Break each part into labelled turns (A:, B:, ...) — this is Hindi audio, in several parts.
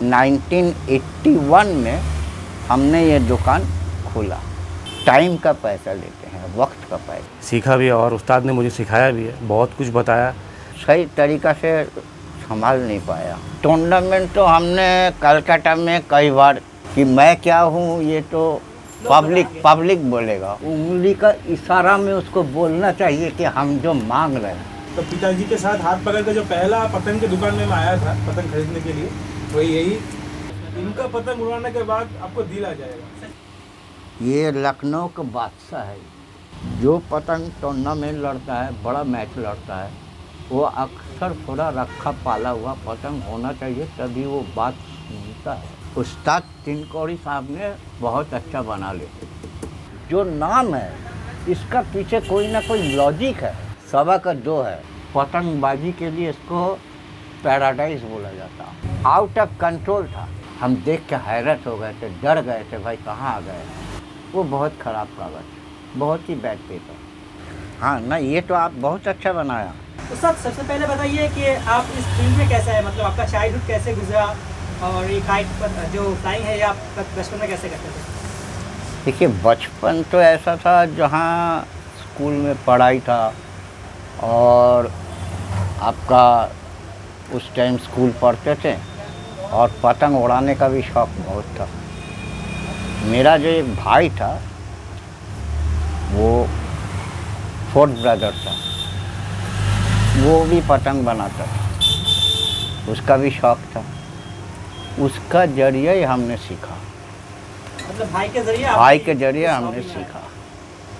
A: 1981 में हमने ये दुकान खोला। टाइम का पैसा लेते हैं, वक्त का पैसा।
B: सीखा भी है और उस्ताद ने मुझे सिखाया भी है, बहुत कुछ बताया।
A: सही तरीक़ा से संभाल नहीं पाया। टूर्नामेंट तो हमने कलकत्ता में कई बार कि मैं क्या हूँ ये तो पब्लिक बोलेगा। उंगली का इशारा में उसको बोलना चाहिए कि हम जो मांग रहे हैं।
C: तो पिताजी के साथ हाथ पकड़ कर जो पहला पतंग की दुकान में आया था पतंग खरीदने के लिए, वही यही इनका पतंग उड़ाने के बाद आपको दिल आ जाएगा।
A: ये लखनऊ का बादशाह है। जो पतंग टूर्नामेंट लड़ता है, बड़ा मैच लड़ता है, वो अक्सर थोड़ा रखा पाला हुआ पतंग होना चाहिए, तभी वो बात सुनता है। उस्ताद तिनकोड़ी साहब ने बहुत अच्छा बना लेते। जो नाम है इसका पीछे कोई ना कोई लॉजिक है। सवा का दो है। पतंगबाजी के लिए इसको पैराडाइज बोला जाता। आउट ऑफ कंट्रोल था। हम देख के हैरत हो गए थे, डर गए थे, भाई कहाँ आ गए। वो बहुत ख़राब कागज़, बहुत ही बैड पेपर। हाँ ना, ये तो आप बहुत अच्छा बनाया।
D: तो सबसे पहले बताइए कि आप इस फील्ड में कैसे है, मतलब आपका चाइल्डहुड कैसे गुजरा और ये काइट पर जो फ्लाइंग है ये आप बचपन में कैसे करते थे?
A: देखिए, बचपन तो ऐसा था जहाँ स्कूल में पढ़ाई था और आपका उस टाइम स्कूल पढ़ते थे और पतंग उड़ाने का भी शौक़ बहुत था। मेरा जो एक भाई था वो फोर्थ ब्रदर था, वो भी पतंग बनाता था, उसका भी शौक़ था। उसका जरिए ही हमने सीखा।
D: मतलब भाई के जरिए
A: हमने सीखा।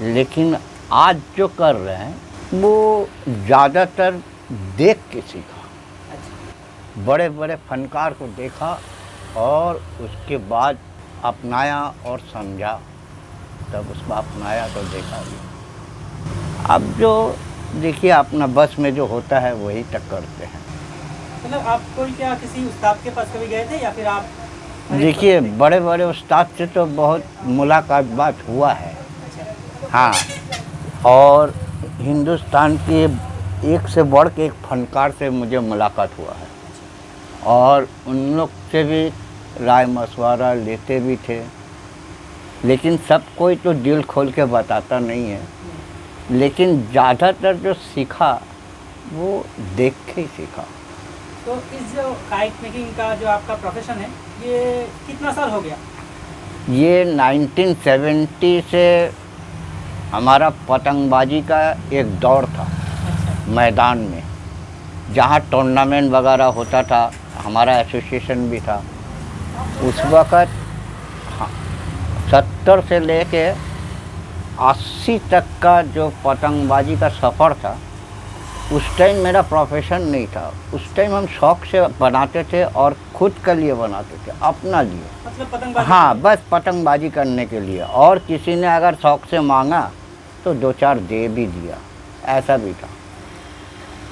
A: लेकिन आज जो कर रहे हैं वो ज़्यादातर देख के सीखा।
D: अच्छा।
A: बड़े बड़े फनकार को देखा और उसके बाद अपनाया और समझा, तब उसको अपनाया तो देखा भी। अब जो देखिए अपना बस में जो होता है वही तक करते हैं।
D: मतलब आप कोई क्या किसी उस्ताद के पास कभी गए थे या फिर आप?
A: देखिए, बड़े बड़े उस्ताद से तो बहुत मुलाकात बात हुआ है।
D: अच्छा।
A: हाँ, और हिंदुस्तान के एक से बढ़ के एक फनकार से मुझे मुलाकात हुआ है और उन लोग से भी राय मशवरा लेते भी थे। लेकिन सब कोई तो दिल खोल के बताता नहीं है, लेकिन ज़्यादातर जो सीखा वो देख के ही सीखा।
D: तो इस जो काइट मेकिंग का जो आपका प्रोफेशन है ये कितना साल हो गया?
A: ये 1970 से हमारा पतंगबाजी का एक दौर था।
D: अच्छा।
A: मैदान में जहाँ टूर्नामेंट वगैरह होता था, हमारा एसोसिएशन भी था। उस वक़्त 70 से लेके 80 तक का जो पतंगबाजी का सफ़र था, उस टाइम मेरा प्रोफेशन नहीं था। उस टाइम हम शौक़ से बनाते थे और ख़ुद के लिए बनाते थे, अपना लिए।
D: मतलब पतंगबाजी?
A: हाँ, बस पतंगबाजी करने के लिए। और किसी ने अगर शौक़ से मांगा तो दो चार दे भी दिया, ऐसा भी था।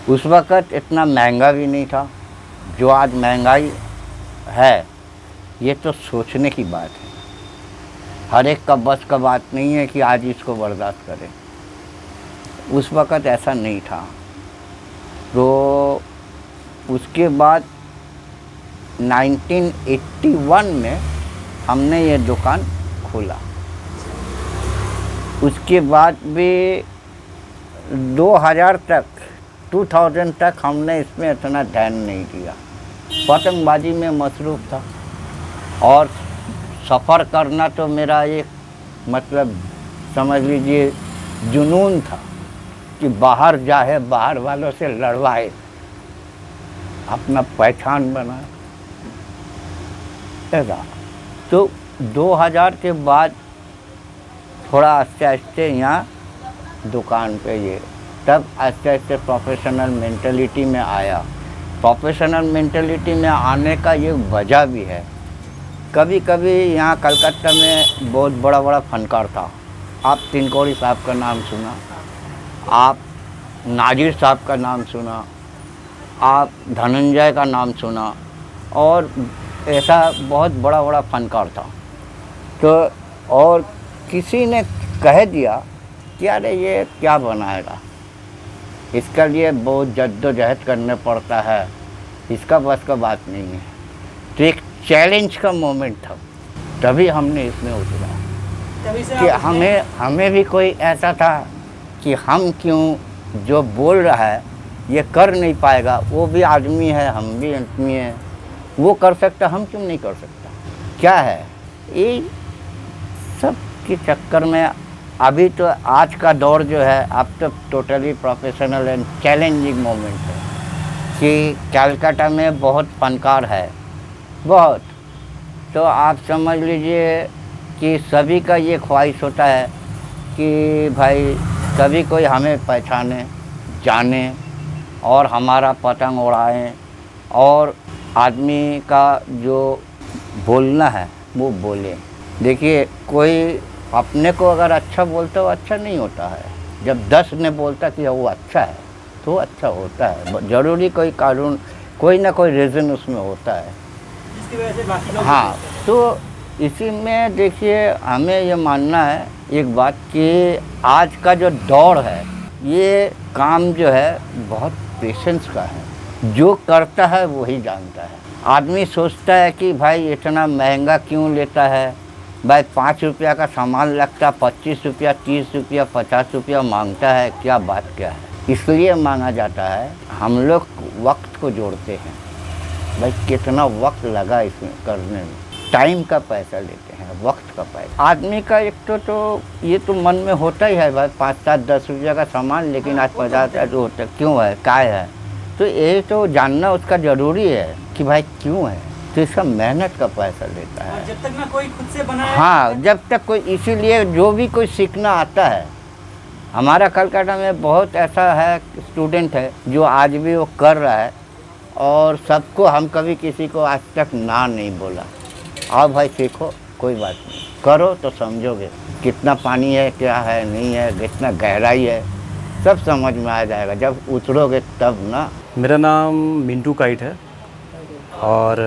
A: उस वक़्त इतना महंगा भी नहीं था जो आज महंगाई है। ये तो सोचने की बात है। हर एक का बस का बात नहीं है कि आज इसको बर्दाश्त करें। उस वक़्त ऐसा नहीं था। तो उसके बाद 1981 में हमने ये दुकान खोला। उसके बाद भी 2000 तक हमने इसमें इतना ध्यान नहीं दिया। पतंगबाजी में मसरूफ़ था और सफ़र करना तो मेरा एक मतलब समझ लीजिए जुनून था कि बाहर जाए, बाहर वालों से लड़वाए, अपना पहचान बनाए। ऐसा तो 2000 के बाद थोड़ा आस्ते आस्ते यहाँ दुकान पे ये, तब आस्ते आस्ते प्रोफेशनल मेंटलिटी में आया। प्रोफेशनल मेंटलिटी में आने का ये वजह भी है, कभी कभी यहाँ कलकत्ता में बहुत बड़ा बड़ा फनकार था। आप तिनकोड़ी साहब का नाम सुना, आप नाजिर साहब का नाम सुना, आप धनंजय का नाम सुना, और ऐसा बहुत बड़ा बड़ा फनकार था। तो और किसी ने कह दिया कि अरे ये क्या बनाएगा, इसके लिए बहुत जद्दोजहद करने पड़ता है, इसका बस का बात नहीं है। तो एक चैलेंज का मोमेंट था, तभी हमने इसमें उतरा
D: तभी से
A: कि
D: आप इसमें-
A: हमें भी कोई ऐसा था कि हम क्यों जो बोल रहा है ये कर नहीं पाएगा, वो भी आदमी है, हम भी आदमी हैं, वो कर सकता, हम क्यों नहीं कर सकता। क्या है ये सब के चक्कर में अभी तो आज का दौर जो है अब तो totally professional and challenging moment है कि कलकत्ता में बहुत फनकार है, बहुत। तो आप समझ लीजिए कि सभी का ये ख्वाहिश होता है कि भाई सभी कोई हमें पहचाने, जाने और हमारा पतंग उड़ाएं, और आदमी का जो बोलना है वो बोले। देखिए कोई अपने को अगर अच्छा बोलता हो अच्छा नहीं होता है, जब 10 ने बोलता कि वो अच्छा है तो अच्छा होता है। ज़रूरी कोई कानून, कोई ना कोई रीज़न उसमें होता है।
D: जिसकी वजह से बाकी लोग
A: हाँ, तो इसी में देखिए हमें ये मानना है एक बात कि आज का जो दौर है ये काम जो है बहुत पेशेंस का है। जो करता है वही जानता है। आदमी सोचता है कि भाई इतना महंगा क्यों लेता है, भाई 5 रुपया का सामान लगता 25 रुपया, 30 रुपया, 50 रुपया मांगता है, क्या बात क्या है। इसलिए मांगा जाता है। हम लोग वक्त को जोड़ते हैं, भाई कितना वक्त लगा इसमें करने में, टाइम का पैसा लेते हैं, वक्त का पैसा। आदमी का एक तो ये तो मन में होता ही है भाई 5, 7, 10 रुपया का सामान, लेकिन आज 50 तो होता क्यों है, काय है। तो ये तो जानना उसका ज़रूरी है कि भाई क्यों है, तो इसका मेहनत का पैसा लेता है।
D: और जब तक ना कोई खुद से बनाए
A: हाँ, जब तक कोई, इसीलिए जो भी कोई सीखना आता है, हमारा कलकत्ता में बहुत ऐसा है स्टूडेंट है जो आज भी वो कर रहा है, और सबको, हम कभी किसी को आज तक ना नहीं बोला, आओ भाई सीखो, कोई बात नहीं, करो तो समझोगे कितना पानी है, क्या है, नहीं है, कितना गहराई है, सब समझ में आ जाएगा जब उतरोगे तब ना।
B: मेरा नाम मिंटू काइट है और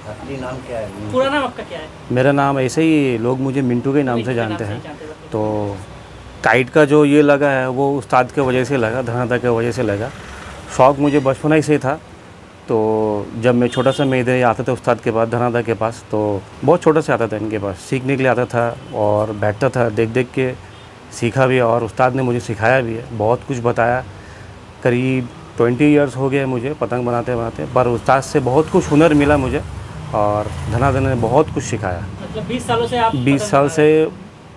A: असली नाम क्या है?
D: पूरा नाम आपका क्या है?
B: मेरा नाम ऐसे ही लोग मुझे मिंटू के नाम से जानते हैं। तो काइट का जो ये लगा है वो उस्ताद के वजह से लगा, धनादा के वजह से लगा। शौक़ मुझे बचपन ही से था। तो जब मैं छोटा सा, मैं इधर आता था उस्ताद के पास, धनादा के पास, तो बहुत छोटा से आता था इनके पास, सीखने के लिए आता था और बैठता था, देख देख के सीखा भी, और उस्ताद ने मुझे सिखाया भी है, बहुत कुछ बताया। करीब 20 इयर्स हो गए मुझे पतंग बनाते बनाते, पर उस्ताद से बहुत कुछ हुनर मिला मुझे, और धनादा ने बहुत कुछ सिखाया।
D: मतलब 20 सालों से आप
B: 20 साल से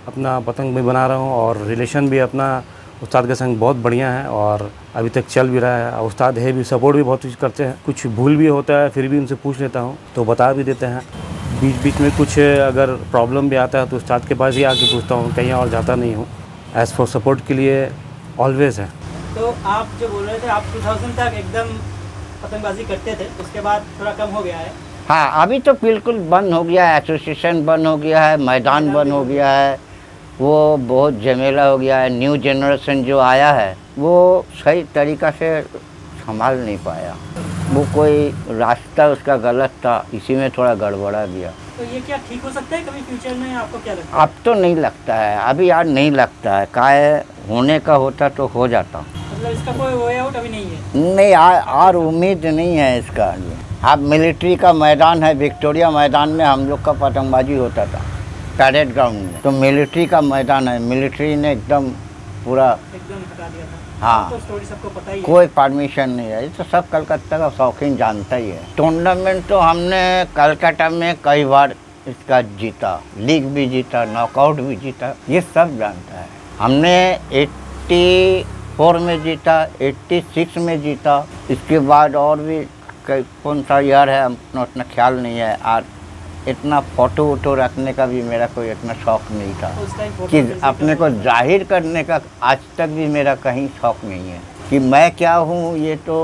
B: अपना पतंग भी बना रहा हूँ, और रिलेशन भी अपना उस्ताद के संग बहुत बढ़िया है, और अभी तक चल भी रहा है। उस्ताद है भी, सपोर्ट भी बहुत कुछ करते हैं, कुछ भूल भी होता है फिर भी उनसे पूछ लेता हूँ तो बता भी देते हैं। बीच बीच में कुछ अगर प्रॉब्लम भी आता है तो उस्ताद के पास ही आके पूछता हूँ, कहीं और जाता नहीं हूँ। एज़ फॉर सपोर्ट के लिए ऑलवेज़ है।
D: तो आप जो बोल रहे थे आप 2000 तक एकदम पतंगबाजी करते थे, उसके बाद थोड़ा कम हो गया है।
A: हाँ, अभी तो बिल्कुल बंद हो गया है, एसोसिएशन बंद हो गया है, मैदान बंद हो गया है, वो बहुत झमेला हो गया है। न्यू जनरेशन जो आया है वो सही तरीक़ा से संभाल नहीं पाया, वो कोई रास्ता उसका गलत था, इसी में थोड़ा गड़बड़ा गया।
D: तो ये क्या ठीक हो सकता है कभी फ्यूचर में, आपको क्या लगता है?
A: अब तो नहीं लगता है, अभी यार नहीं लगता है, काहे होने का होता तो हो जाता।
D: मतलब इसका कोई वे आउट अभी नहीं है?
A: नहीं, और उम्मीद नहीं है इसका। अब मिलिट्री का मैदान है, विक्टोरिया मैदान में हम लोग का पतंगबाजी होता था, पैरेड ग्राउंड में। तो मिलिट्री का मैदान है, मिलिट्री ने एकदम पूरा
D: एकदम हटा दिया था।
A: हाँ,
D: तो स्टोरी सबको पता ही है।
A: कोई परमिशन नहीं है, ये तो सब कलकत्ता का शौकीन जानता ही है। टूर्नामेंट तो हमने कलकत्ता में कई बार इसका जीता, लीग भी जीता, नॉकआउट भी जीता, ये सब जानता है। हमने 84 में जीता, 86 में जीता, इसके बाद और भी कौन सा ईयर है अपना उतना ख्याल नहीं है। और इतना फ़ोटो वोटो रखने का भी मेरा कोई इतना शौक़ नहीं था
D: तो उस टाइम फोटो
A: कि
D: खींचने
A: अपने
D: का-
A: को जाहिर करने का आज तक भी मेरा कहीं शौक़ नहीं है कि मैं क्या हूँ। ये तो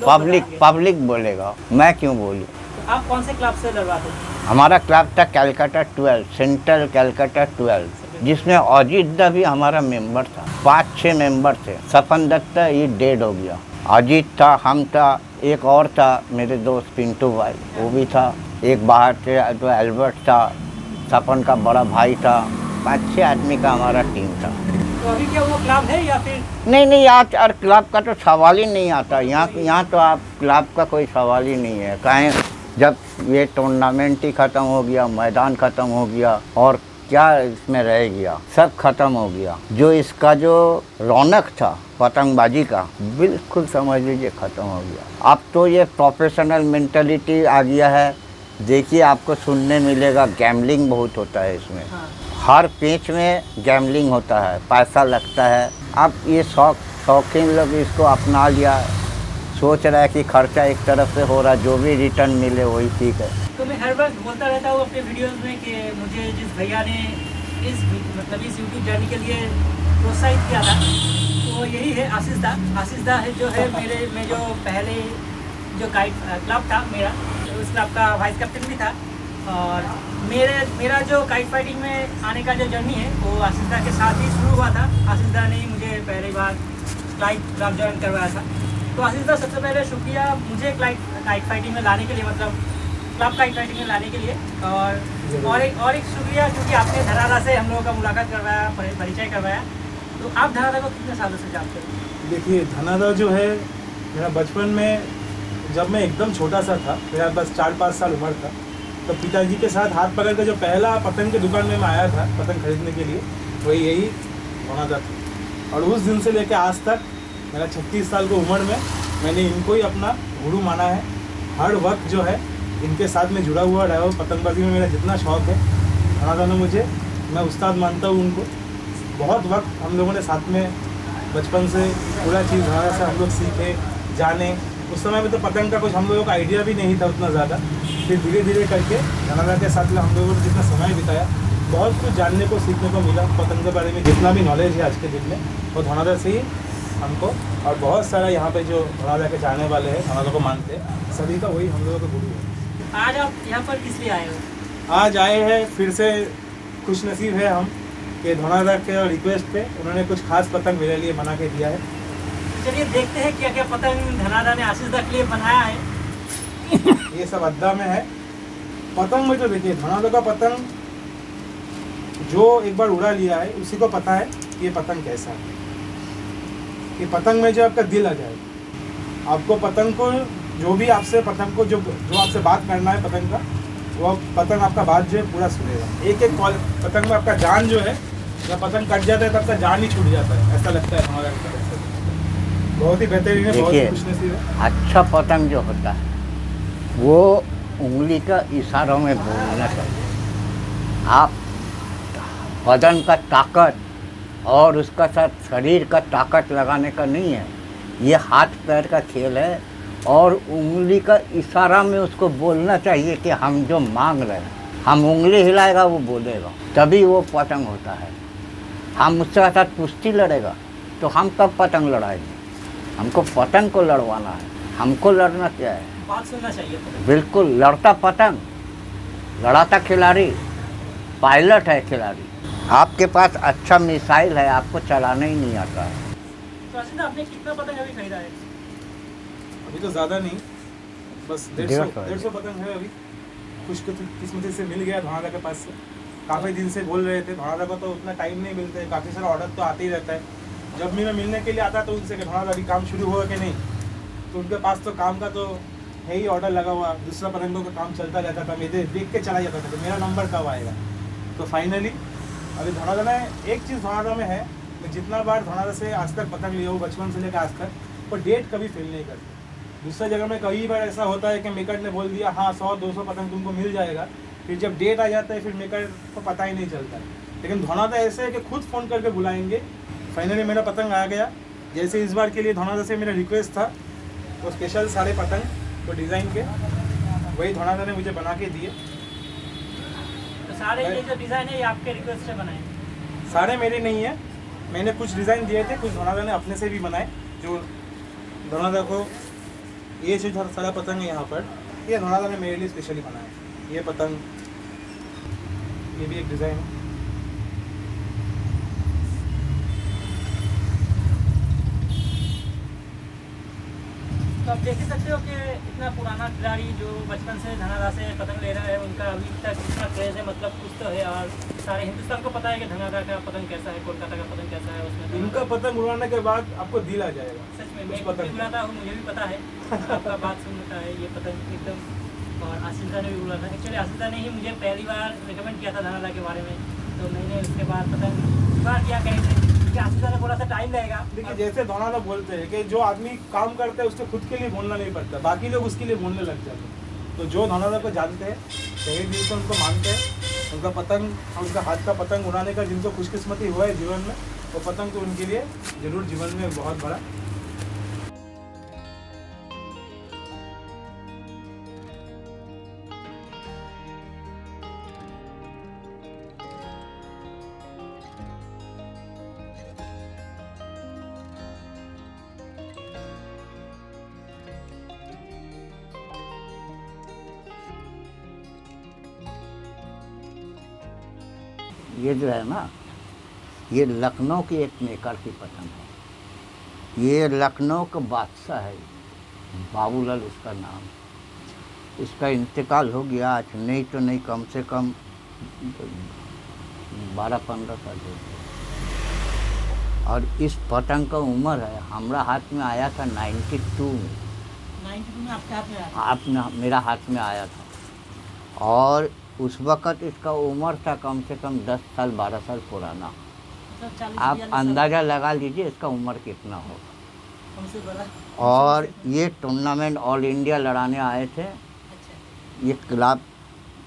D: लोग बताएंगे।
A: पब्लिक बोलेगा, मैं क्यों बोलूँ।
D: तो आप कौन से क्लब से लड़वाते थे?
A: हमारा क्लब था कलकत्ता 12, सेंट्रल कलकत्ता 12, जिसमें अजीत दा भी हमारा मेंबर था। 5-6 मेंबर थे। सपन दत्ता ये डेड हो गया। अजीत था, हम था, एक और था मेरे दोस्त पिंटू भाई, वो भी था, एक बाहर थे तो एल्बर्ट था, सपन का बड़ा भाई था। 5-6 आदमी का हमारा टीम था।
D: तो अभी क्या वो क्लब है या फिर?
A: नहीं, आज और क्लब का तो सवाल ही नहीं आता। यहाँ तो आप क्लब का कोई सवाल ही नहीं है। कहें जब ये टूर्नामेंट ही ख़त्म हो गया, मैदान ख़त्म हो गया और क्या इसमें रह गया, सब ख़त्म हो गया। जो इसका जो रौनक था पतंगबाजी का, बिल्कुल समझ लीजिए ख़त्म हो गया। अब तो ये प्रोफेशनल मेंटालिटी आ गया है। देखिए आपको सुनने मिलेगा गैम्बलिंग बहुत होता है इसमें।
D: हाँ।
A: हर पेच में गैम्बलिंग होता है, पैसा लगता है। अब ये शौकीन लोग इसको अपना लिया, सोच रहा है कि खर्चा एक तरफ से हो रहा, जो भी रिटर्न मिले वही ठीक है।
D: तो मैं हर वक्त बोलता रहता हूँ अपने वीडियोस में कि मुझे जिस भैया ने इस यूट्यूब जर्नी के लिए प्रोत्साहित किया था, तो वो यही है आशीष दा। आशीष दा है जो है मैं जो पहले जो काइट क्लब था मेरा, उस क्लब का वाइस कैप्टन भी था। और मेरा जो काइट फाइटिंग में आने का जो जर्नी है वो आशीष दा के साथ ही शुरू हुआ था। आशीष दा ने ही मुझे पहली बार क्लब ज्वाइन करवाया था। तो आशीष दा, सबसे पहले शुक्रिया मुझे काइट फाइटिंग में लाने के लिए, मतलब क्लब काइट फाइटिंग में लाने के लिए। और एक शुक्रिया क्योंकि आपने धनादा से हम लोगों का मुलाकात करवाया, परिचय करवाया। तो आप धनादा को कितने सालों से जानते हो?
C: देखिए, धनादा जो है मेरा बचपन में, जब मैं एकदम छोटा सा था, मेरा बस 4-5 साल उम्र था, तो पिताजी के साथ हाथ पकड़ कर जो पहला पतंग की दुकान में मैं आया था पतंग खरीदने के लिए, वही यही धनादा था। और उस दिन से लेकर आज तक मेरा 36 साल की उम्र में मैंने इनको ही अपना गुरु माना है। हर वक्त जो है इनके साथ में जुड़ा हुआ रहा हूँ। पतंगबाजी में मेरा जितना शौक़ है, धनादा ने मुझे, मैं उस्ताद मानता हूँ उनको। बहुत वक्त हम लोगों ने साथ में बचपन से पूरा चीज़ धनादा से हम लोग सीखे, जाने। उस समय में तो पतंग का कुछ हम लोगों का आइडिया भी नहीं था उतना ज़्यादा। फिर धीरे धीरे करके धनादा के साथ में हम लोगों ने जितना समय बिताया, बहुत कुछ जानने को, सीखने को मिला। पतंग के बारे में जितना भी नॉलेज है आज के दिन में, वो धनादा से ही हमको, और बहुत सारा यहाँ पे जो धनादा के चाहने वाले हैं, धनादा को मानते हैं, सभी का वही हम लोगों का गुरु है।
D: आज आप यहाँ पर किस लिए आए हो?
C: आज आए हैं, फिर से खुश नसीब है हम कि धनादा के रिक्वेस्ट पे उन्होंने कुछ खास पतंग मेरे लिए बना के दिया है।
D: चलिए देखते हैं क्या क्या पतंग धनादा ने आशीष दा के लिए बनाया है।
C: ये सब अड्डा में है। पतंग में तो देखिए, धनादा का पतंग जो एक बार उड़ा लिया है उसी को पता है कि ये पतंग कैसा है। ये पतंग में जो आपका दिल आ जाए, आपको पतंग को, जो भी आपसे पतंग को जो आपसे बात करना है पतंग का, वो पतंग आपका बात जो है पूरा सुनेगा। एक एक पतंग में आपका जान जो है, जब पतंग कट जाता है तब आपका जान ही छूट जाता है, ऐसा लगता है हमारा। बहुत ही बेहतरीन है, बहुत ही खुशनसीब है।
A: अच्छा पतंग जो होता है वो उंगली का इशारों में बोलना चाहिए। आप बदन का ताकत और उसका साथ शरीर का ताकत लगाने का नहीं है, ये हाथ पैर का खेल है। और उंगली का इशारा में उसको बोलना चाहिए कि हम जो मांग रहे हैं, हम उंगली हिलाएगा वो बोलेगा, तभी वो पतंग होता है। हम उसके साथ कुश्ती लड़ेगा तो हम कब पतंग लड़ाएंगे? हमको पतंग को लड़वाना है। हमको लड़ना क्या है?
D: बात सुनना चाहिए पतंग।
A: बिल्कुल, लड़ता पतंग, लड़ाता खिलाड़ी, पायलट है खिलाड़ी। आपके पास अच्छा मिसाइल है, आपको चलाना ही नहीं आता है।
D: तो आशीष दा, आपने कितना पतंग अभी खरीदा है?
C: अभी तो ज़्यादा नहीं, बस 150 पतंग है अभी। खुशकिस्मती से मिल गया धनादा के पास से। काफ़ी दिन से बोल रहे थे, धनादा को तो उतना टाइम नहीं मिलता है, काफ़ी सारा ऑर्डर तो आते ही रहता है। जब भी मैं मिलने के लिए आता तो उनसे कि धनादा अभी काम शुरू हुआ कि नहीं, तो उनके पास तो काम का तो है ही ऑर्डर लगा हुआ, दूसरा पतंगों का काम चलता रहता था। मैं देख के चला जाता था कि मेरा नंबर कब आएगा। तो फाइनली अभी धनादा में एक चीज़ धनादा में है, मैं जितना बार धनादा से आज तक पतंग लिया हूँ, बचपन से लेकर आज तक, वो डेट कभी फेल नहीं करती। दूसरा जगह में कई बार ऐसा होता है कि मेकर ने बोल दिया हाँ 100-200 पतंग तुमको मिल जाएगा, फिर जब डेट आ जाता है फिर मेकर को पता ही नहीं चलता है। लेकिन धनादा ऐसे है कि खुद फ़ोन करके बुलाएंगे। फाइनली मेरा पतंग आ गया। जैसे इस बार के लिए धनादा से मेरा रिक्वेस्ट था, वो स्पेशल सारे पतंग वो डिज़ाइन के, वही धनादा ने मुझे बना के दिए।
D: तो सारे ये जो डिज़ाइन है ये आपके रिक्वेस्ट से बनाए?
C: सारे मेरे नहीं है, मैंने कुछ डिज़ाइन दिए थे, कुछ धनादा ने अपने से भी बनाए। जो धनादा को ये जो सारा पतंग है यहाँ पर, ये धनादा ने मेरे लिए स्पेशली बनाया। ये पतंग, ये भी एक डिज़ाइन है।
D: तो आप देख ही सकते हो कि इतना पुराना खिलाड़ी जो बचपन से धनादा से पतंग ले रहा है, उनका अभी तक इतना क्रेज़ है, मतलब कुछ तो है। और सारे हिंदुस्तान को पता है कि धनादा का पतंग कैसा है, कोलकाता का पतंग कैसा है। उसमें
C: इनका पतंग उड़ाने के बाद आपको दिल आ जाएगा।
D: सच में
C: उस
D: मैं
C: पतंग
D: उड़ाता हूँ, मुझे भी पता है। आपका बात सुनता है, ये पतंग एकदम और आशीष दा ने भी बोला था। एक्चुअली आशीष दा ने ही मुझे पहली बार रिकमेंड किया था धनादा के बारे में, तो मैंने उसके बाद पतंग बार किया कहीं से, क्योंकि आशीष दा ने बोला था टाइम लगेगा।
C: देखिए जैसे धनादा बोलते हैं कि जो आदमी काम करता है उसको खुद के लिए बोलना नहीं पड़ता, बाकी लोग उसके लिए बोलने लग जाते हैं। तो जो धनादा को जानते हैं, सही दिल से उनको मानते हैं, उनका पतंग, उनका हाथ का पतंग उड़ाने का जिनको खुशकिस्मती हुआ है जीवन में, वो पतंग तो उनके लिए जरूर जीवन में बहुत बड़ा।
A: ये जो है ना, ये लखनऊ की एक मेकर की पतंग है। ये लखनऊ का बादशाह है, बाबूलाल उसका नाम। इसका इंतकाल हो गया आज नहीं तो नहीं कम से कम 12-15 साल हो गए। और इस पतंग का उम्र है, हमारा हाथ में आया था 92 में।
D: 92 में आपके हाथ में आया था?
A: आपने मेरा हाथ में आया था, और उस वक़्त इसका उम्र था कम से कम 10 साल 12 साल पुराना।
D: मतलब 40-42
A: आप
D: साल
A: अंदाज़ा लगा लीजिए इसका उम्र कितना होगा।
D: हमसे बड़ा।
A: और ये टूर्नामेंट ऑल इंडिया लड़ाने आए थे।
D: अच्छा।
A: ये क्लब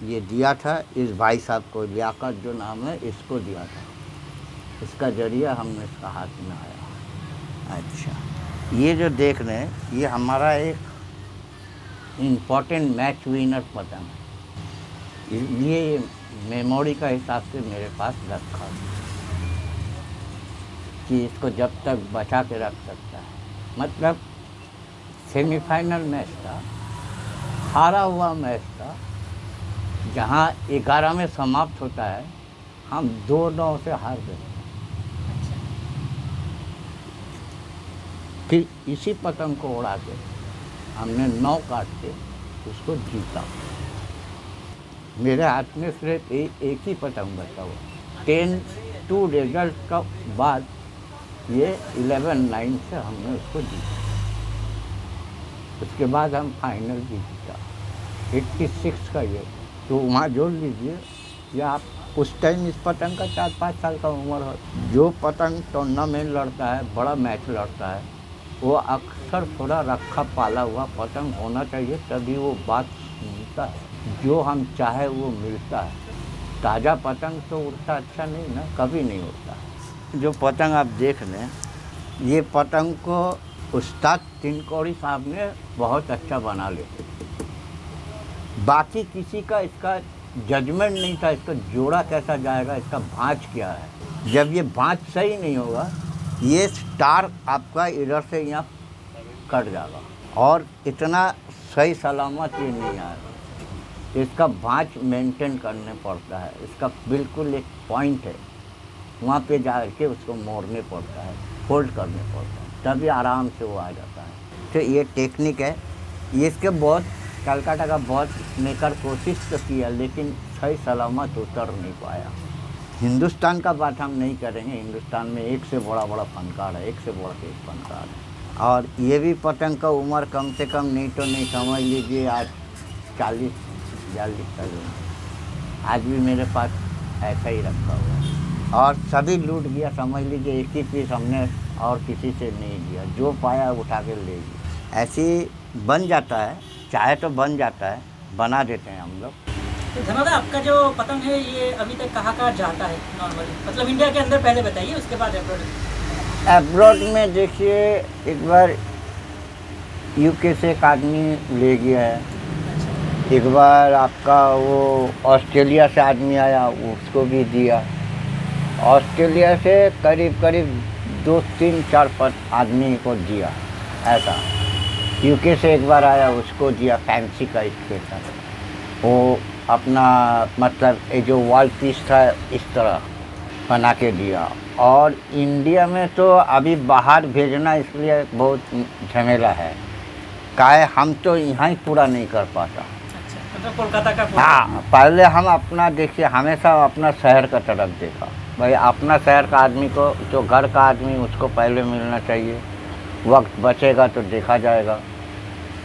A: ये दिया था इस भाई साहब को, लियाकत जो नाम है, इसको दिया था। इसका जरिया हमने इसका हाथ में आया। अच्छा, ये जो देख रहे हैं ये हमारा एक इम्पोर्टेंट मैच विनर पतंग है। ये मेमोरी का हिसाब से मेरे पास रखा कि इसको जब तक बचा के रख सकता है। मतलब सेमीफाइनल मैच था, हारा हुआ मैच था, जहाँ 11 में समाप्त होता है, हम 2-9 से हार गए। फिर इसी पतंग को उड़ा के हमने 9 काट के उसको जीता। मेरे हाथ में सिर्फ एक ही पतंग बचा हुआ। 10-2 रिजल्ट का बाद ये 11-9 से हमने उसको जीता। उसके बाद हम फाइनल भी जीता 86 का। ये तो वहाँ जोड़ लीजिए या आप उस टाइम इस पतंग का 4-5 साल का उम्र हो। जो पतंग टूर्नामेंट लड़ता है, बड़ा मैच लड़ता है, वो अक्सर थोड़ा रखा पाला हुआ पतंग होना चाहिए, तभी वो बात मिलता है। जो हम चाहे वो मिलता है। ताज़ा पतंग तो उड़ता अच्छा नहीं ना, कभी नहीं उड़ता। जो पतंग आप देख लें, ये पतंग को उस्ताद तिनकोड़ी साहब ने बहुत अच्छा बना लेते। बाकी किसी का इसका जजमेंट नहीं था, इसका जोड़ा कैसा जाएगा, इसका भांज क्या है। जब ये भांज सही नहीं होगा, ये स्टार आपका इधर से यहाँ कट जाएगा और इतना सही सलामत ये नहीं आएगा। इसका भांज मेंटेन करने पड़ता है। इसका बिल्कुल एक पॉइंट है, वहाँ पे जा के उसको मोड़ने पड़ता है, फोल्ड करने पड़ता है, तभी आराम से वो आ जाता है। तो ये टेक्निक है। ये इसके बहुत कलकत्ता का बहुत मेकर कोशिश तो किया, लेकिन सही सलामत उतर नहीं पाया। हिंदुस्तान का बात हम नहीं करेंगे, हिंदुस्तान में एक से बड़ा फनकार है, एक से बड़ा एक फनकार है। और ये भी पतंग का उम्र कम से कम नहीं तो नहीं समझ लीजिए आज 40-42 साल। आज भी मेरे पास ऐसा ही रखा हुआ है और सभी लूट गया, समझ लीजिए। एक ही पीस हमने और किसी से नहीं लिया, जो पाया उठा के ले लिया। ऐसे बन जाता है, चाहे तो बन जाता है, बना देते हैं हम लोग।
D: तो धनादा, आपका जो पतंग है ये अभी तक कहाँ जाता है नॉर्मली? मतलब इंडिया के अंदर पहले बताइए, उसके बाद अब्रॉड।
A: अब्रॉड में देखिए, एक बार यूके से एक आदमी ले गया है, एक बार आपका वो ऑस्ट्रेलिया से आदमी आया, उसको भी दिया। ऑस्ट्रेलिया से करीब 2-3-4 आदमी को दिया ऐसा। यूके से एक बार आया, उसको दिया फैंसी का इसके साथ। वो अपना मतलब ये जो वॉल पीस था इस तरह बना के दिया। और इंडिया में तो अभी बाहर भेजना इसलिए बहुत झमेला है, काहे हम तो यहाँ ही पूरा नहीं कर पाता।
D: अच्छा, मतलब कोलकाता का पूरा?
A: हाँ, पहले हम अपना देखिए, हमेशा अपना शहर का तरफ देखा। भाई अपना शहर का आदमी को, जो घर का आदमी, उसको पहले मिलना चाहिए। वक्त बचेगा तो देखा जाएगा।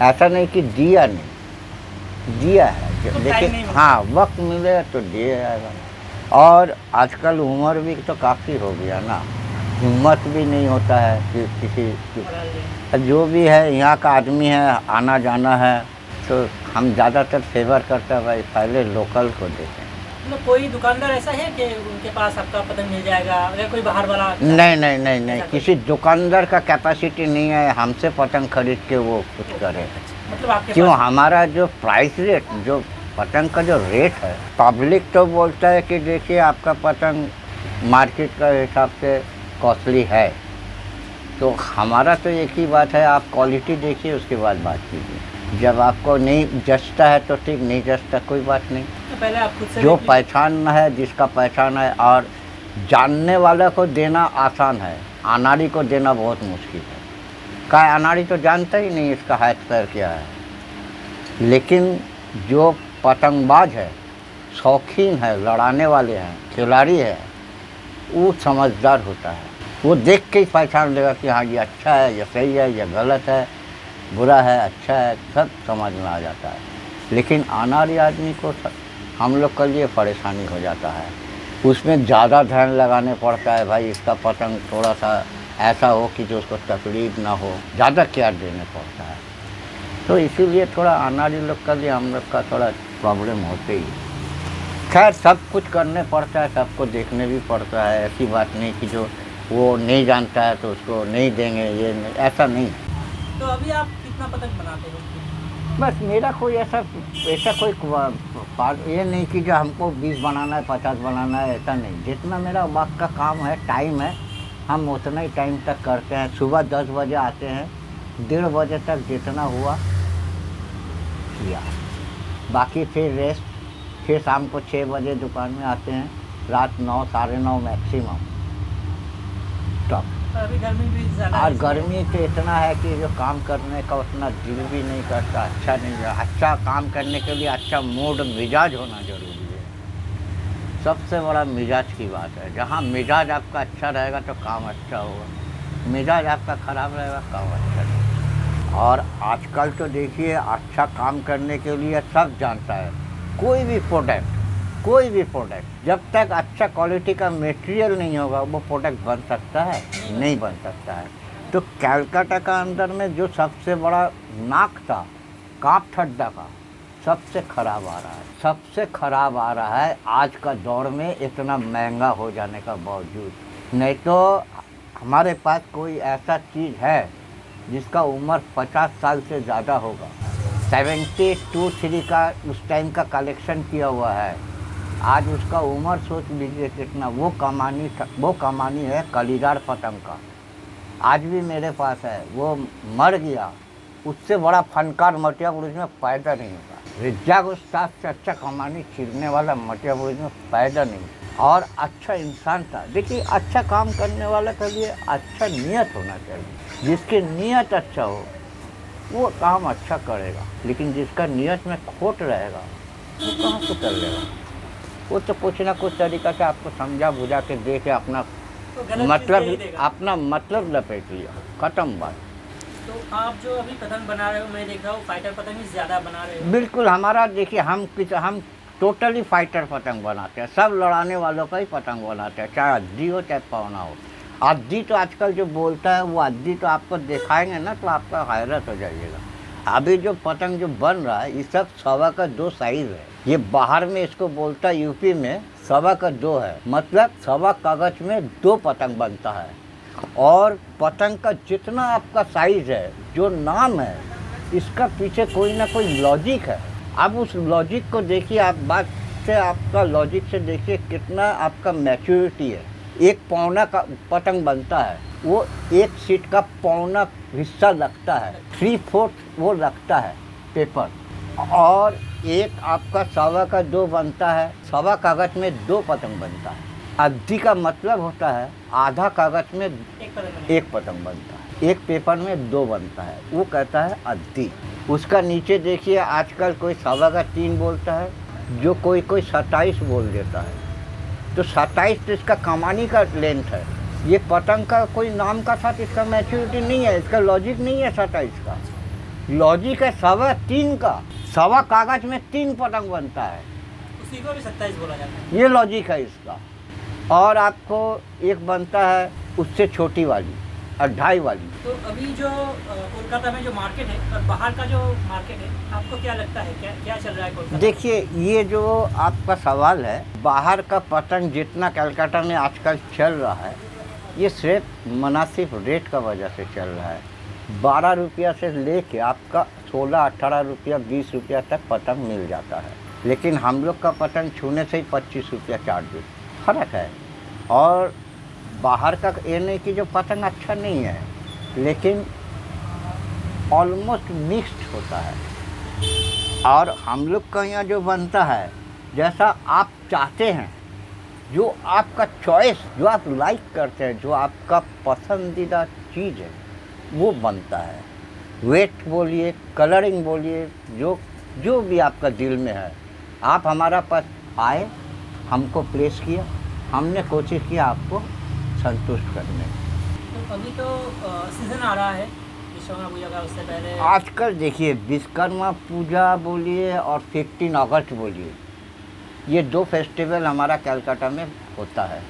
A: ऐसा नहीं कि दिया नहीं, दिया है
D: तो time
A: लेकिन
D: नहीं मिलता।
A: हाँ वक्त मिलेगा तो दिया जाएगा। और आजकल उम्र भी तो काफ़ी हो गया ना, हिम्मत भी नहीं होता है कि किसी जो भी है यहाँ का आदमी है आना जाना है, तो हम ज़्यादातर फेवर करते हैं भाई पहले लोकल को देखें।
D: मतलब कोई दुकानदार ऐसा है कि उनके पास आपका पतंग मिल जाएगा, अगर कोई बाहर वाला
A: नहीं नहीं नहीं नहीं,
D: ऐसा कोई-
A: किसी दुकानदार का कैपेसिटी नहीं है हमसे पतंग खरीद के वो कुछ करे।
D: मतलब आपके
A: क्यों,
D: पास
A: हमारा जो प्राइस रेट, जो पतंग का जो रेट है, पब्लिक तो बोलता है कि देखिए आपका पतंग मार्केट का हिसाब से कॉस्टली है, तो हमारा तो एक ही बात है, आप क्वालिटी देखिए उसके बाद बात कीजिए। जब आपको नहीं जचता है तो ठीक, नहीं जचता कोई बात नहीं।
D: तो पहले आप खुद से
A: जो
D: देख लीजिए।
A: पहचान है, जिसका पहचान है, और जानने वाले को देना आसान है, अनाड़ी को देना बहुत मुश्किल है। का अनाड़ी तो जानता ही नहीं इसका हाथ पैर क्या है, लेकिन जो पतंगबाज है, शौकीन है, लड़ाने वाले हैं, खिलाड़ी है, वो समझदार होता है, वो देख के ही पहचान लेगा कि हाँ ये अच्छा है, ये सही है, ये गलत है, बुरा है, अच्छा है, सब समझ में आ जाता है। लेकिन अनाड़ी आदमी को हम लोग के लिए परेशानी हो जाता है, उसमें ज़्यादा ध्यान लगाने पड़ता है भाई, इसका पतंग थोड़ा सा ऐसा हो कि जो उसको तकलीफ ना हो, ज़्यादा केयर देने पड़ता है। तो इसीलिए थोड़ा अनाड़ी लोग का लिए हम लोग का थोड़ा प्रॉब्लम होते ही। खैर सब कुछ करने पड़ता है, सबको देखने भी पड़ता है, ऐसी बात नहीं कि जो वो नहीं जानता है तो उसको नहीं देंगे, ये नहीं, ऐसा नहीं।
D: तो अभी आप कितना पतंग बनाते हो?
A: बस मेरा कोई ऐसा कोई ये नहीं कि जो हमको 20 बनाना है, 50 बनाना है, ऐसा नहीं। जितना मेरा वक्त का काम है, टाइम है, हम उतना ही टाइम तक करते हैं। सुबह 10 बजे आते हैं, 1:30 बजे तक जितना हुआ किया, बाकी फिर रेस्ट, फिर शाम को 6 बजे दुकान में आते हैं, रात 9 साढ़े 9 मैक्सिमम तब।
D: तो अभी गर्मी भी ज़्यादा
A: और
D: है,
A: गर्मी तो इतना है कि जो काम करने का उतना दिल भी नहीं करता, अच्छा नहीं है। अच्छा काम करने के लिए अच्छा मूड मिजाज होना जरूरी है, सबसे बड़ा मिजाज की बात है। जहाँ मिजाज आपका अच्छा रहेगा तो काम अच्छा होगा, मिजाज आपका ख़राब रहेगा काम अच्छा नहीं। और आजकल तो देखिए अच्छा काम करने के लिए सब जानता है, कोई भी प्रोडक्ट जब तक अच्छा क्वालिटी का मटेरियल नहीं होगा वो प्रोडक्ट बन सकता है? नहीं बन सकता है। तो कलकत्ता का अंदर में जो सबसे बड़ा नाक था काप ठड्डा का, सबसे ख़राब आ रहा है, सबसे ख़राब आ रहा है आज का दौर में, इतना महंगा हो जाने का बावजूद। नहीं तो हमारे पास कोई ऐसा चीज़ है जिसका उम्र 50 साल से ज़्यादा होगा। 72-3 का उस टाइम का कलेक्शन किया हुआ है, आज उसका उम्र सोच लीजिए कितना। वो कमानी है कलीदार पतंग का, आज भी मेरे पास है, वो मर गया। उससे बड़ा फनकार मटिया बुरुज में पैदा नहीं होगा। रिज्जाक उस्ताद से अच्छा कमानी छीनने वाला मटिया बुरुज में पैदा नहीं। और अच्छा इंसान था। देखिए अच्छा काम करने वाले के लिए अच्छा नीयत होना चाहिए, जिसकी नीयत अच्छा हो वो काम अच्छा करेगा, लेकिन जिसका नीयत में खोट रहेगा वो कहाँ से कर लेगा। वो तो कुछ ना कुछ तरीका से आपको समझा बुझा के दे के अपना
D: तो गलत चीज़ दे ही देगा।
A: मतलब लपेट लिया, ख़त्म बात।
D: तो आप जो अभी पतंग बना रहे हो, मैं देख रहा हूँ फाइटर पतंग ही ज़्यादा बना रहे हो।
A: बिल्कुल, हमारा देखिए हम टोटली फाइटर पतंग बनाते हैं, सब लड़ाने वालों का ही पतंग बनाते हैं, चाहे अद्दी हो चाहे पौना हो। अद्दी तो आजकल जो बोलता है वो अद्दी तो आपको दिखाएंगे ना तो आपका हैरत हो जाइएगा। अभी जो पतंग जो बन रहा है ये सब 2.25 साइज़ है। ये बाहर में इसको बोलता है, यूपी में 2.25 है, मतलब 2.25 कागज में 2 पतंग बनता है। और पतंग का जितना आपका साइज़ है, जो नाम है, इसका पीछे कोई ना कोई लॉजिक है। अब उस लॉजिक को देखिए, आप बात से आपका लॉजिक से देखिए कितना आपका मैच्योरिटी है। एक पौना का पतंग बनता है, वो एक सीट का पौना हिस्सा लगता है, 3/4 वो लगता है पेपर। और एक आपका 2.25 बनता है, 2.25 कागज में 2 पतंग बनता है। अद्दी का मतलब होता है आधा कागज में एक पतंग बनता है, एक पेपर में 2 बनता है, वो कहता है अद्दी। उसका नीचे देखिए आजकल कोई 3.25 बोलता है, जो कोई 27 बोल देता है। तो 27 तो इसका कमानी का लेंथ है। ये पतंग का कोई नाम का साथ इसका मैच्योरिटी नहीं है, इसका लॉजिक नहीं है 27 का, लॉजिक है 3.25 का। सवा कागज में 3 पतंग बनता है।
D: उसी को भी 27 बोला जाता है।
A: ये लॉजिक है इसका। और आपको एक बनता है उससे छोटी वाली 2.5 वाली।
D: तो अभी जो कोलकाता में जो मार्केट है और बाहर का जो मार्केट है, आपको क्या लगता है, क्या क्या चल रहा है कोलकाता?
A: देखिए, ये जो आपका सवाल है, बाहर का पतंग जितना कलकत्ता में आजकल चल रहा है, ये सिर्फ मुनासिब रेट का वजह से चल रहा है। 12 रुपया से लेके आपका 16, 18 रुपया, 20 रुपया तक पतंग मिल जाता है। लेकिन हम लोग का पतंग छूने से ही 25 रुपया चार्ज फ़र्क है। और बाहर का ये नहीं कि जो पतंग अच्छा नहीं है, लेकिन ऑलमोस्ट मिक्स्ड होता है। और हम लोग का यहाँ जो बनता है, जैसा आप चाहते हैं, जो आपका चॉइस, जो आप लाइक करते हैं, जो आपका पसंदीदा चीज़ है, वो बनता है। वेट बोलिए, कलरिंग बोलिए, जो भी आपका दिल में है, आप हमारा पास आए, हमको प्लेस किया, हमने कोशिश किया आपको संतुष्ट करने।
D: तो अभी तो सीज़न आ रहा है विश्वकर्मा पूजा का, उससे पहले
A: आजकल देखिए, विश्वकर्मा पूजा बोलिए और 15 अगस्त बोलिए, ये 2 फेस्टिवल हमारा कलकत्ता में होता है।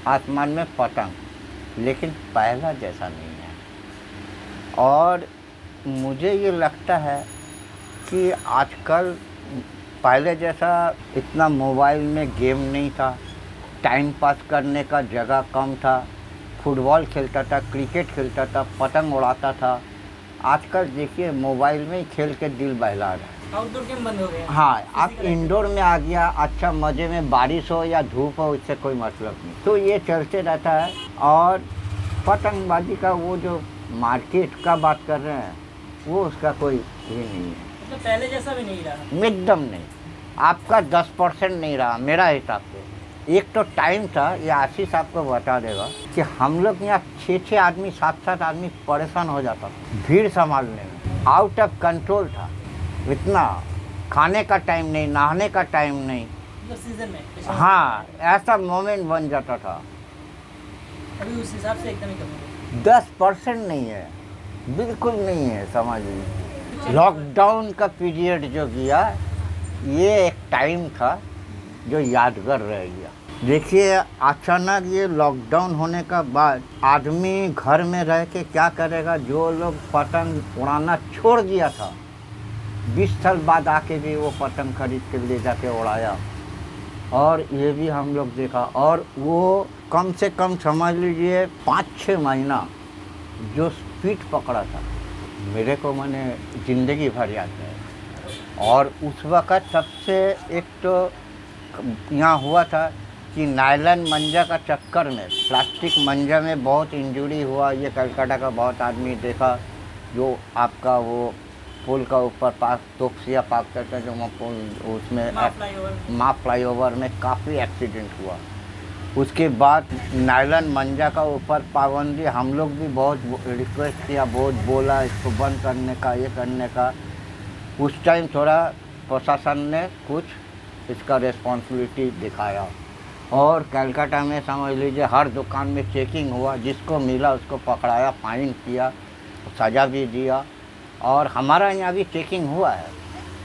A: आसमान में पतंग, लेकिन पहला जैसा नहीं है। और मुझे ये लगता है कि आजकल पहले जैसा इतना मोबाइल में गेम नहीं था, टाइम पास करने का जगह कम था, फुटबॉल खेलता था, क्रिकेट खेलता था, पतंग उड़ाता था। आजकल देखिए, मोबाइल में ही खेल के दिल बहला रहा है।
D: आउटडोर गेम बंद हो गए।
A: हाँ, आप इंडोर में आ गया, अच्छा मज़े में, बारिश हो या धूप हो, इससे कोई मतलब नहीं। तो ये चलते रहता है। और पतंगबाजी का वो जो मार्केट का बात कर रहे हैं, वो उसका कोई ये नहीं है,
D: मतलब पहले जैसा भी नहीं रहा।
A: एकदम नहीं। आपका 10% नहीं रहा मेरा हिसाब से। एक तो टाइम था, ये आशीष आपको बता देगा, कि हम लोग यहाँ 6 आदमी, 7 आदमी परेशान हो जाता था भीड़ संभालने में। आउट ऑफ कंट्रोल था, इतना खाने का टाइम नहीं, नहाने का टाइम नहीं।
D: मतलब सीजन में
A: हाँ, ऐसा मोमेंट बन जाता था।
D: अभी उस हिसाब से एकदम ही कम हो गया।
A: 10% नहीं है, बिल्कुल नहीं है, समझ लीजिए। लॉकडाउन का पीरियड जो गया, ये एक टाइम था जो यादगार रह गया। देखिए, अचानक ये लॉकडाउन होने का बाद आदमी घर में रह के क्या करेगा। जो लोग पतंग उड़ाना छोड़ दिया था, 20 साल बाद आके भी वो पतंग खरीद के ले जाके उड़ाया। और ये भी हम लोग देखा। और वो कम से कम समझ लीजिए 5-6 महीना जो स्पीड पकड़ा था, मेरे को मैंने ज़िंदगी भर याद है। और उस वक़्त सबसे एक तो यहाँ हुआ था कि नायलॉन मंजा का चक्कर में, प्लास्टिक मंजा में बहुत इंजरी हुआ। ये कलकत्ता का बहुत आदमी देखा, जो आपका वो पुल का ऊपर तोकसिया पार्क करते हैं, जो वहाँ पुल, उसमें माँ फ्लाईओवर में काफ़ी एक्सीडेंट हुआ। उसके बाद नायलॉन मंजा का ऊपर पाबंदी, हम लोग भी बहुत रिक्वेस्ट किया, बहुत बोला इसको बंद करने का, ये करने का। उस टाइम थोड़ा प्रशासन ने कुछ इसका रिस्पॉन्सिबिलिटी दिखाया। और कलकत्ता में समझ लीजिए हर दुकान में चेकिंग हुआ, जिसको मिला उसको पकड़ाया, फाइन किया, सज़ा भी दिया। और हमारा यहाँ भी चेकिंग हुआ है,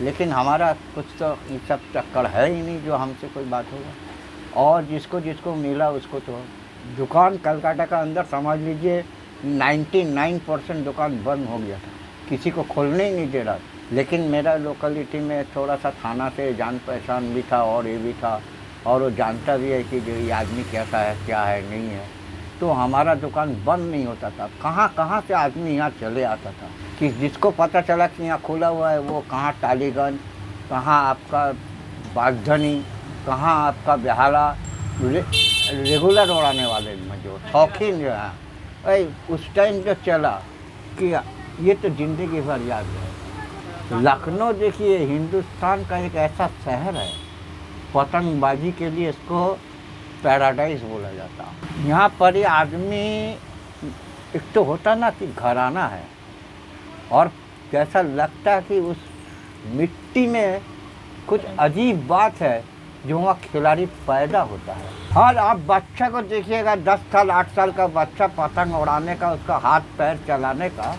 A: लेकिन हमारा कुछ तो ये सब चक्कर है ही नहीं जो हमसे कोई बात होगा। और जिसको जिसको मिला उसको तो दुकान कलकत्ता का अंदर समझ लीजिए 99% दुकान बंद हो गया था, किसी को खोलने ही नहीं दे रहा। लेकिन मेरा लोकेलिटी में थोड़ा सा थाना से जान पहचान भी था और ये भी था, और वो जानता भी है कि जो ये आदमी कैसा है, क्या है, नहीं है। तो हमारा दुकान बंद नहीं होता था। कहाँ कहाँ से आदमी यहाँ चले आता था, कि जिसको पता चला कि यहाँ खुला हुआ है, वो कहाँ टालीगंज, कहाँ आपका बागधनी, कहाँ आपका बेहाला, रेगुलर उड़ाने वाले में जो शौकीन जो है, उस टाइम जो चला कि ये तो ज़िंदगी भर याद है। लखनऊ देखिए, हिंदुस्तान का एक ऐसा शहर है, पतंगबाजी के लिए इसको पैराडाइज बोला जाता। यहाँ पर ही आदमी, एक तो होता ना कि घराना है, और कैसा लगता है कि उस मिट्टी में कुछ अजीब बात है जो वहाँ खिलाड़ी पैदा होता है। और आप बच्चा को देखिएगा, 10 साल 8 साल का बच्चा पतंग उड़ाने का, उसका हाथ पैर चलाने का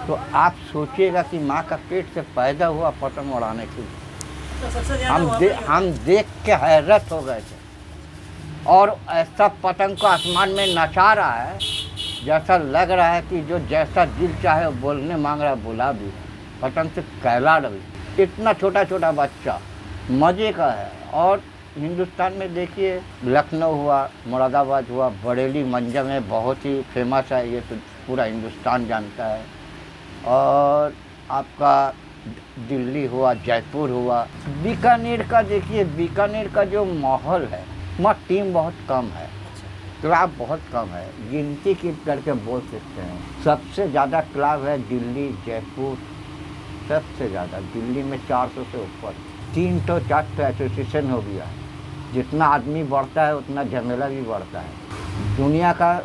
A: तो आप सोचिएगा कि माँ का पेट से पैदा हुआ पतंग उड़ाने के लिए।
D: तो सबसे ज़्यादा वहाँ पे
A: हम देख के हैरत हो गए थे। और ऐसा पतंग को आसमान में नचा रहा है, जैसा लग रहा है कि जो जैसा दिल चाहे वो बोलने मांग रहा है, बोला भी पतंग से कहला रही। इतना छोटा छोटा बच्चा, मज़े का है। और हिंदुस्तान में देखिए, लखनऊ हुआ, मुरादाबाद हुआ, बरेली मंजम है, बहुत ही फेमस है, ये तो पूरा हिंदुस्तान जानता है। और आपका दिल्ली हुआ, जयपुर हुआ, बीकानेर का देखिए, बीकानेर का जो माहौल है, वहाँ टीम बहुत कम है, क्लब बहुत कम है, गिनती की करके बोल सकते हैं। सबसे ज़्यादा क्लब है दिल्ली, जयपुर, सबसे ज़्यादा। दिल्ली में 400 से ऊपर, 300-400 एसोसिएशन हो गया है। जितना आदमी बढ़ता है उतना झमेला भी बढ़ता है। दुनिया का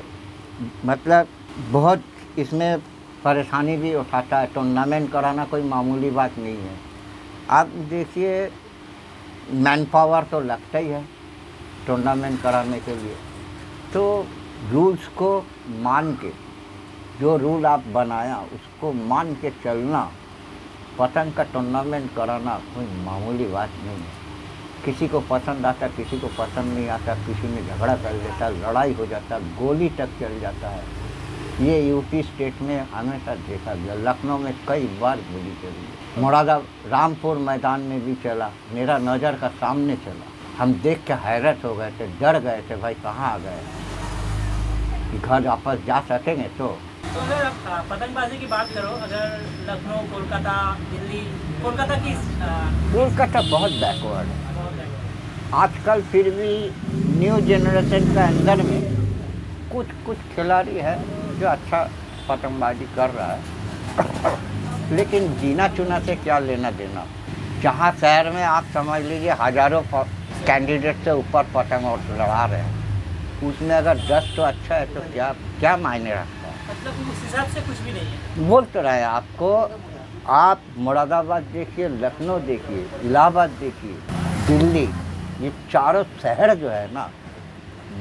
A: मतलब बहुत इसमें परेशानी भी उठाता है। टूर्नामेंट कराना कोई मामूली बात नहीं है। आप देखिए, मैन पावर तो लगता ही है टूर्नामेंट कराने के लिए। तो रूल्स को मान के, जो रूल आप बनाया उसको मान के चलना, पतंग का टूर्नामेंट कराना कोई मामूली बात नहीं है। किसी को पसंद आता, किसी को पसंद नहीं आता, किसी में झगड़ा कर लेता, लड़ाई हो जाता, गोली तक चल जाता है। ये यूपी स्टेट में हमेशा देखा गया। लखनऊ में कई बार गोली चली, मुरादाबाद रामपुर मैदान में भी चला, मेरा नज़र का सामने चला। हम देख के हैरत हो गए थे, डर गए थे, भाई कहाँ आ गए, घर वापस जा सकेंगे। तो
D: अगर आप पतंगबाजी की बात करो, अगर लखनऊ, कोलकाता, दिल्ली, कोलकाता की
A: कोलकाता बहुत बैकवर्ड है आजकल। फिर भी न्यू जनरेशन के अंदर में कुछ खिलाड़ी है जो अच्छा पतंगबाजी कर रहा है, लेकिन जीना चुना से क्या लेना देना। जहाँ शहर में आप समझ लीजिए हज़ारों कैंडिडेट से ऊपर पतंग और लड़ा रहे हैं, उसमें अगर 10 तो अच्छा है तो क्या मायने रखता है।
D: मतलब उस हिसाब से कुछ भी नहीं है।
A: बोल तो रहे हैं आपको। आप मुरादाबाद देखिए, लखनऊ देखिए, इलाहाबाद देखिए, दिल्ली, ये चारों शहर जो है ना,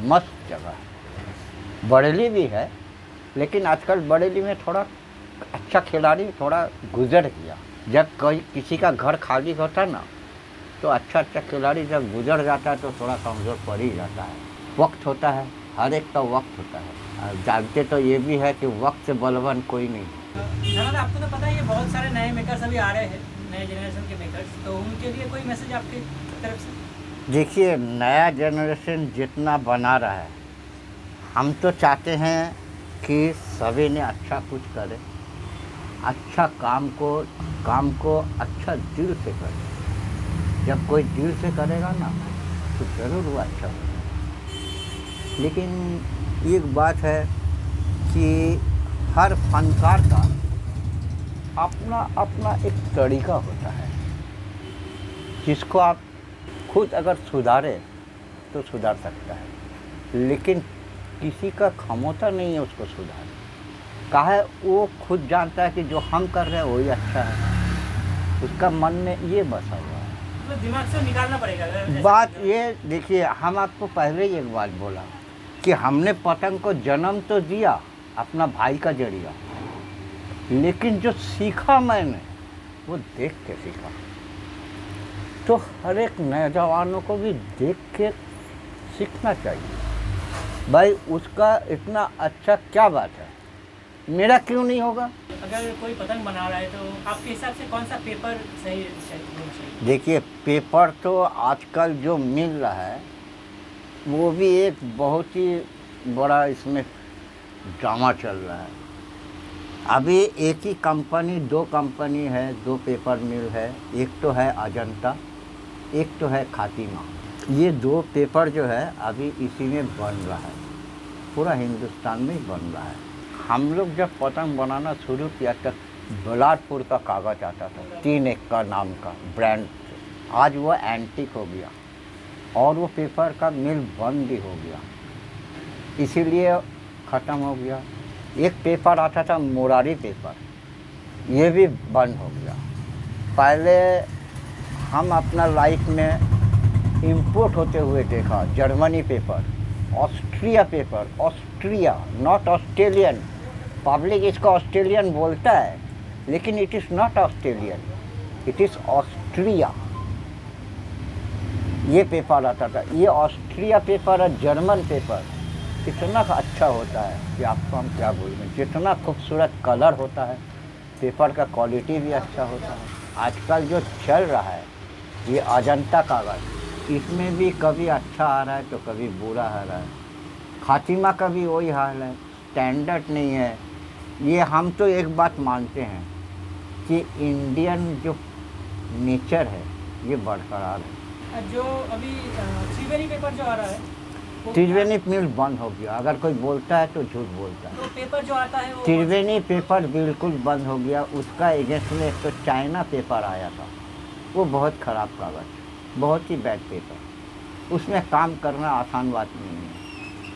A: मस्त जगह है। बरेली भी है, लेकिन आजकल बरेली में थोड़ा अच्छा खिलाड़ी थोड़ा गुजर गया। जब कोई किसी का घर खाली होता ना, तो अच्छा खिलाड़ी जब गुजर जाता है तो थोड़ा कमज़ोर पड़ ही जाता है। वक्त होता है, हर एक का वक्त होता है। जानते तो ये भी है कि वक्त से बलवान कोई नहीं।
D: धन्यवाद। आपको तो पता है ये बहुत सारे नए मेकर्स अभी आ रहे हैं, नए जनरेशन के मेकर्स, तो उनके लिए कोई मैसेज आपकी तरफ से?
A: देखिए, नया जनरेशन जितना बना रहा है, हम तो चाहते हैं कि सभी ने अच्छा कुछ करे, अच्छा काम को अच्छा दिल से करे। जब कोई दिल से करेगा ना तो ज़रूर वो अच्छा होगा। लेकिन एक बात है कि हर फनकार का अपना अपना एक तरीका होता है, जिसको आप खुद अगर सुधारे तो सुधार सकता है, लेकिन किसी का क्षमता नहीं है उसको सुधारने। कहा है वो खुद जानता है कि जो हम कर रहे हैं वही अच्छा है, उसका मन में ये बसा हुआ है।
D: तो दिमाग से निकालना पड़ेगा।
A: बात ये देखिए, हम आपको पहले ही एक बात बोला कि हमने पतंग को जन्म तो दिया अपना भाई का जरिया, लेकिन जो सीखा मैंने वो देख के सीखा। तो हर एक नौजवानों को भी देख के सीखना चाहिए। भाई उसका इतना अच्छा क्या बात है, मेरा क्यों नहीं होगा।
D: अगर कोई पतंग बना रहा है तो आपके हिसाब से कौन सा पेपर सही चाहिए?
A: देखिए, पेपर तो आजकल जो मिल रहा है वो भी एक बहुत ही बड़ा इसमें ड्रामा चल रहा है। अभी एक ही कंपनी, 2 कंपनी है, 2 पेपर मिल है। एक तो है अजंता, एक तो है खातिमा। ये 2 पेपर जो है अभी इसी में बन रहा है, पूरा हिंदुस्तान में बन रहा है। हम लोग जब पतंग बनाना शुरू किया तब बलाटपुर का कागज़ आता था, 3-1 का नाम का ब्रांड। आज वो एंटीक हो गया और वो पेपर का मिल बंद भी हो गया, इसीलिए ख़त्म हो गया। एक पेपर आता था मुरारी पेपर, ये भी बंद हो गया। पहले हम अपना लाइफ में इंपोर्ट होते हुए देखा Germany paper, Austria paper, Austria not Australian, public इसको ऑस्ट्रेलियन बोलता है, लेकिन it is not Australian, it is Austria. ये पेपर आता था, ये ऑस्ट्रिया पेपर और जर्मन पेपर इतना अच्छा होता है कि आपको हम क्या बोलें। जितना खूबसूरत कलर होता है, पेपर का क्वालिटी भी अच्छा होता है। आजकल जो चल रहा है ये अजंता कागज़, इसमें भी कभी अच्छा आ रहा है तो कभी बुरा आ रहा है। खातिमा का भी वही हाल है, स्टैंडर्ड नहीं है। ये हम तो एक बात मानते हैं कि इंडियन जो नेचर है ये बरकरार है।
D: जो अभी त्रिवेणी पेपर जो आ रहा है वो
A: त्रिवेणी मिल बंद हो गया, अगर कोई बोलता है तो झूठ बोलता है।
D: तो पेपर जो आता है वो
A: त्रिवेणी पेपर बिल्कुल बंद हो गया। उसका अगेंस्ट में एक तो चाइना पेपर आया था, वो बहुत ख़राब कागज़, बहुत ही बैड पेपर। उसमें काम करना आसान बात नहीं है,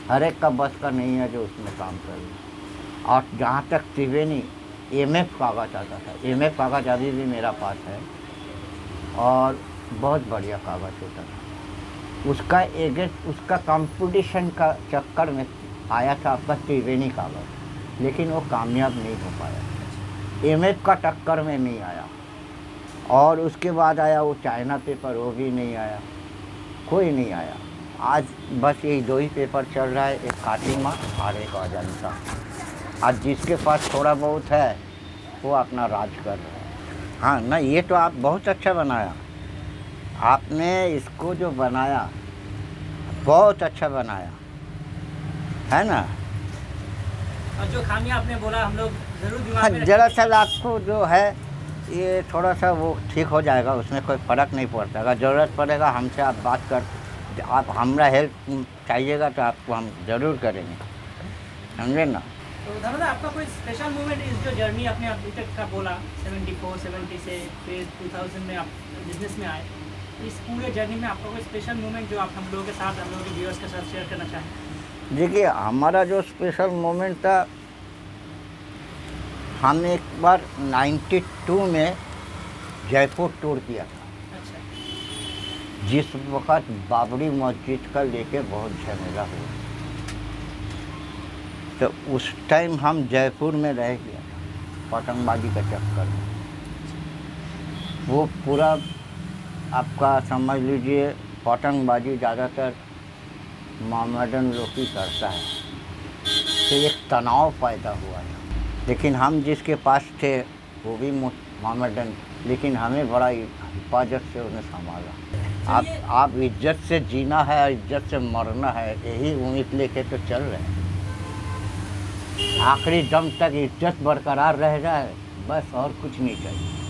A: हर एक का बस का नहीं है जो उसमें काम करे। और जहाँ तक त्रिवेणी एमएफ कागज़ आता था, एमएफ कागज़ अभी भी मेरा पास है और बहुत बढ़िया कागज़ होता था। उसका एगेंस्ट उसका कंपटीशन का चक्कर में आया था आपका त्रिवेणी कागज़, लेकिन वो कामयाब नहीं हो पाया, एमएफ का टक्कर में नहीं आया। और उसके बाद आया वो चाइना पेपर, वो भी नहीं आया, कोई नहीं आया। आज बस यही दो ही पेपर चल रहा है, एक खातिमा और एक अजंता। आज जिसके पास थोड़ा बहुत है वो अपना राज कर रहा है। हाँ ना, ये तो आप बहुत अच्छा बनाया, आपने इसको जो बनाया बहुत अच्छा बनाया है ना।
D: और जो खामियां आपने बोला हम लोग जरूर
A: हाँ,
D: दिमाग में रखेंगे।
A: दरअसल आपको जो है ये थोड़ा सा वो ठीक हो जाएगा, उसमें कोई फ़र्क नहीं पड़ता। अगर ज़रूरत पड़ेगा हमसे आप बात कर, आप हमारा हेल्प चाहिएगा तो आपको हम ज़रूर करेंगे, समझे ना।
D: तो धर्मेंद्र, आपका कोई स्पेशल मोमेंट इस जो जर्नी आपने अभी तक का बोला 74-70 से फिर 2000 में आप बिजनेस में आए, इस पूरे जर्नी में आपका कोई स्पेशल मोमेंट जो आप हम लोगों के साथ, हम लोगों के व्यूअर्स के साथ शेयर करना चाहें?
A: देखिए, हमारा जो स्पेशल मोमेंट था, हमने एक बार 92 में जयपुर टूर किया था।
D: अच्छा,
A: जिस वक़्त बाबरी मस्जिद का लेके बहुत झमेला हुआ, तो उस टाइम हम जयपुर में रह गया था पतंगबाजी का चक्कर में। वो पूरा आपका समझ लीजिए पतंगबाजी ज़्यादातर मोहम्मदन लोग ही करता है, तो एक तनाव पैदा हुआ था। लेकिन हम जिसके पास थे वो भी मोहम्मदन, लेकिन हमें बड़ा हिफाजत से उन्हें संभाला। आप इज्जत से जीना है और इज्जत से मरना है, यही उम्मीद लेके तो चल रहे हैं। आखिरी दम तक इज्जत बरकरार रह जाए, बस और कुछ नहीं चाहिए।